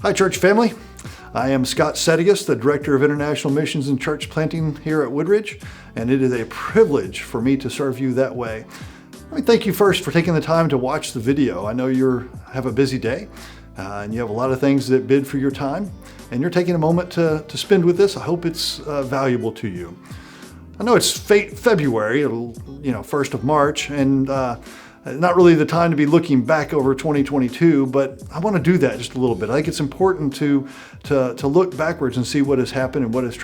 Hi, church family. I am Scott Settegast, the Director of International Missions and Church Planting here at Woodridge, and it is a privilege for me to serve you that way. Let me thank you first for taking the time to watch the video. I know you have a busy day, and you have a lot of things that bid for your time, and you're taking a moment to spend with this. I hope it's valuable to you. I know it's February, 1st of March, and not really the time to be looking back over 2022, but I want to do that just a little bit. I think it's important to look backwards and see what has happened and what has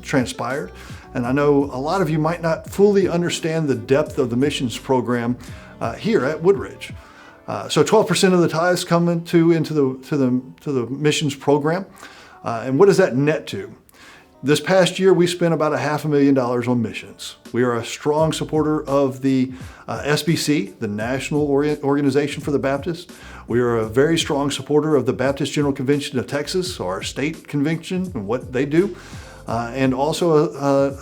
transpired. And I know a lot of you might not fully understand the depth of the missions program here at Woodridge. So 12% of the tithes come into the missions program. And what does that net to? This past year, we spent about $500,000 on missions. We are a strong supporter of the SBC, the National Organization for the Baptists. We are a very strong supporter of the Baptist General Convention of Texas, or our state convention and what they do. And also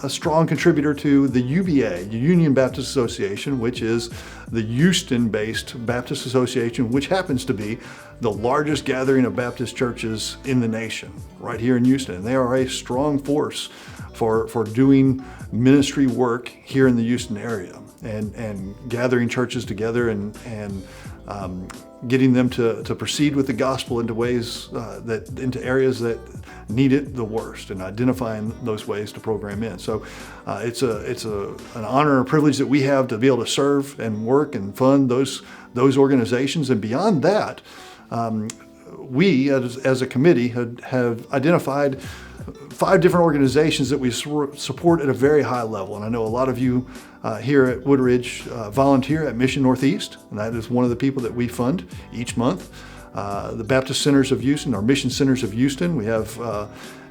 a strong contributor to the UBA, the Union Baptist Association, which is the Houston-based Baptist Association, which happens to be the largest gathering of Baptist churches in the nation, right here in Houston. And they are a strong force for doing ministry work here in the Houston area and gathering churches together and getting them to proceed with the gospel into ways into areas that need it the worst, and identifying those ways to program in. So it's an honor and a privilege that we have to be able to serve and work and fund those organizations. And beyond that, we as a committee have identified 5 different organizations that we support at a very high level. And I know a lot of you here at Woodridge volunteer at Mission Northeast, and that is one of the people that we fund each month. The Baptist Centers of Houston, our Mission Centers of Houston, we have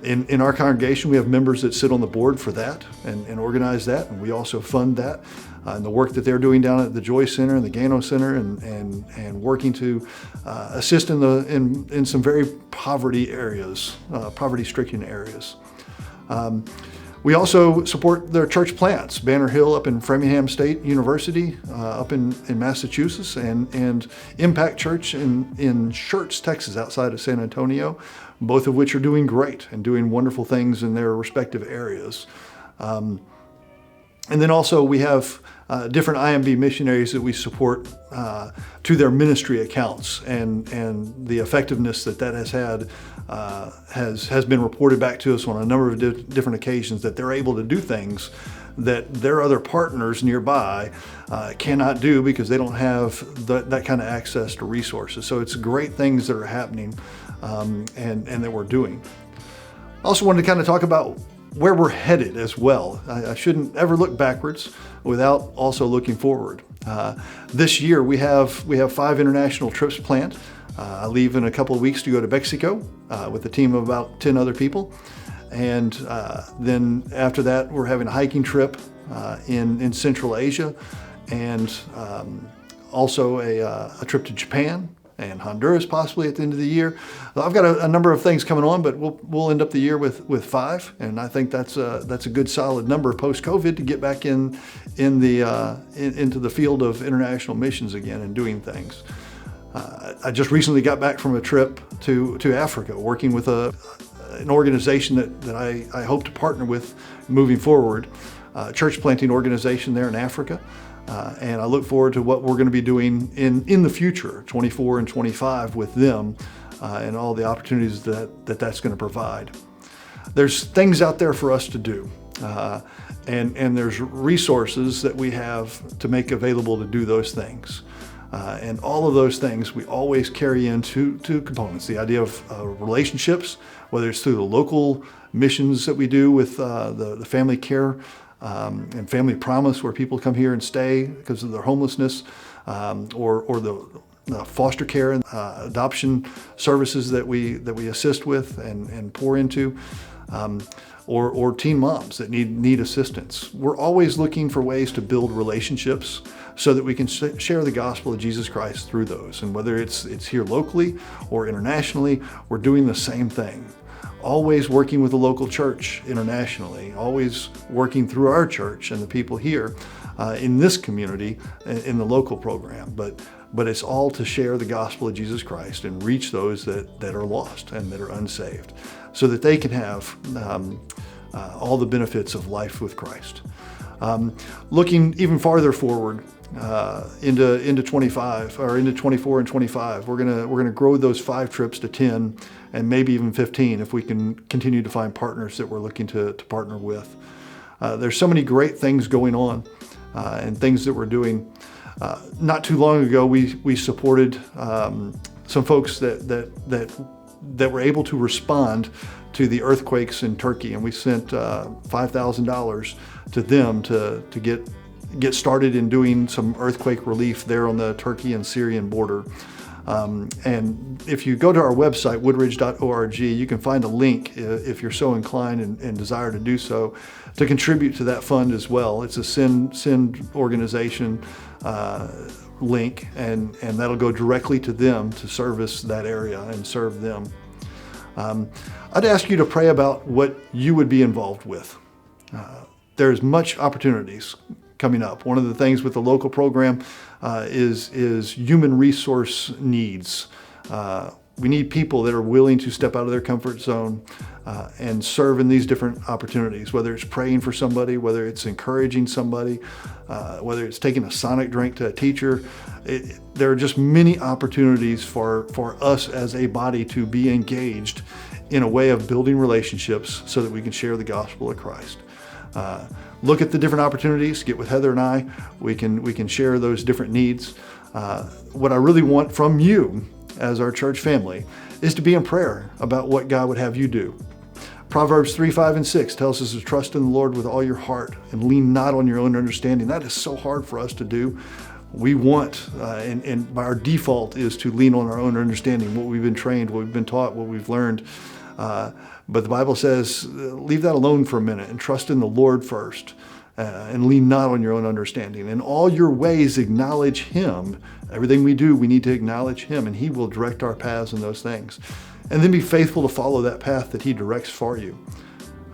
in our congregation, we have members that sit on the board for that and organize that, and we also fund that. And the work that they're doing down at the Joy Center and the Gano Center, and working to assist in some very poverty-stricken areas. We also support their church plants, Banner Hill up in Framingham State University, up in Massachusetts, and Impact Church in Schertz, Texas, outside of San Antonio, both of which are doing great and doing wonderful things in their respective areas. And then also we have different IMB missionaries that we support to their ministry accounts, and the effectiveness that has had has been reported back to us on a number of different occasions, that they're able to do things that their other partners nearby cannot do because they don't have that kind of access to resources. So it's great things that are happening and that we're doing. I also wanted to kind of talk about where we're headed as well. I shouldn't ever look backwards without also looking forward. This year we have 5 international trips planned. I leave in a couple of weeks to go to Mexico with a team of about 10 other people. And then after that, we're having a hiking trip in Central Asia, and also a trip to Japan and Honduras possibly at the end of the year. I've got a number of things coming on, but we'll end up the year with 5, and I think that's a good solid number post-COVID to get back into the field of international missions again and doing things. I just recently got back from a trip to Africa, working with an organization that I hope to partner with moving forward, a church planting organization there in Africa. And I look forward to what we're going to be doing in the future, 24 and 25, with them and all the opportunities that's going to provide. There's things out there for us to do, and there's resources that we have to make available to do those things. And all of those things we always carry into 2 components: the idea of relationships, whether it's through the local missions that we do with the family care and family promise, where people come here and stay because of their homelessness, or the foster care and adoption services that we assist with and pour into, or teen moms that need assistance. We're always looking for ways to build relationships so that we can share the gospel of Jesus Christ through those. And whether it's here locally or internationally, we're doing the same thing. Always working with the local church internationally, always working through our church and the people here in this community, in the local program, but it's all to share the gospel of Jesus Christ and reach those that are lost and that are unsaved, so that they can have all the benefits of life with Christ. Looking even farther forward into 25 or into 24 and 25, we're gonna grow those 5 trips to 10 and maybe even 15 if we can continue to find partners that we're looking to partner with. There's so many great things going on and things that we're doing. Not too long ago, we supported some folks that were able to respond to the earthquakes in Turkey, and we sent $5,000 to them to get started in doing some earthquake relief there on the Turkey and Syrian border. And if you go to our website, woodridge.org, you can find a link if you're so inclined and desire to do so, to contribute to that fund as well. It's a send organization link, and that'll go directly to them to service that area and serve them. I'd ask you to pray about what you would be involved with. There's much opportunities coming up. One of the things with the local program is human resource needs. We need people that are willing to step out of their comfort zone and serve in these different opportunities, whether it's praying for somebody, whether it's encouraging somebody, whether it's taking a sonic drink to a teacher. There are just many opportunities for us as a body to be engaged in a way of building relationships so that we can share the gospel of Christ. Look at the different opportunities, get with Heather and I. We can share those different needs. What I really want from you as our church family is to be in prayer about what God would have you do. Proverbs 3, 5, and 6 tells us to trust in the Lord with all your heart and lean not on your own understanding. That is so hard for us to do. We want, and by our default is to lean on our own understanding, what we've been trained, what we've been taught, what we've learned. But the Bible says, leave that alone for a minute and trust in the Lord first, and lean not on your own understanding. In all your ways, acknowledge Him. Everything we do, we need to acknowledge Him, and He will direct our paths in those things. And then be faithful to follow that path that He directs for you,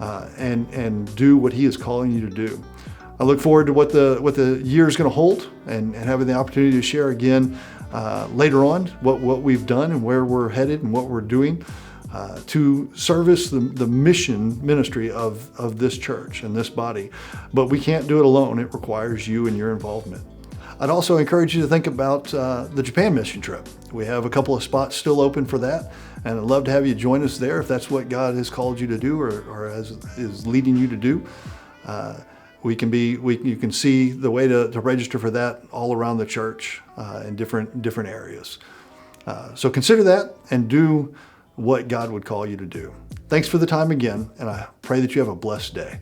and do what He is calling you to do. I look forward to what the year is going to hold, and having the opportunity to share again later on what we've done and where we're headed and what we're doing to service the mission ministry of this church and this body. But we can't do it alone. It requires you and your involvement. I'd also encourage you to think about the Japan mission trip. We have a couple of spots still open for that, and I'd love to have you join us there if that's what God has called you to do or is leading you to do. You can see the way to register for that all around the church in different areas. So consider that and do what God would call you to do. Thanks for the time again, and I pray that you have a blessed day.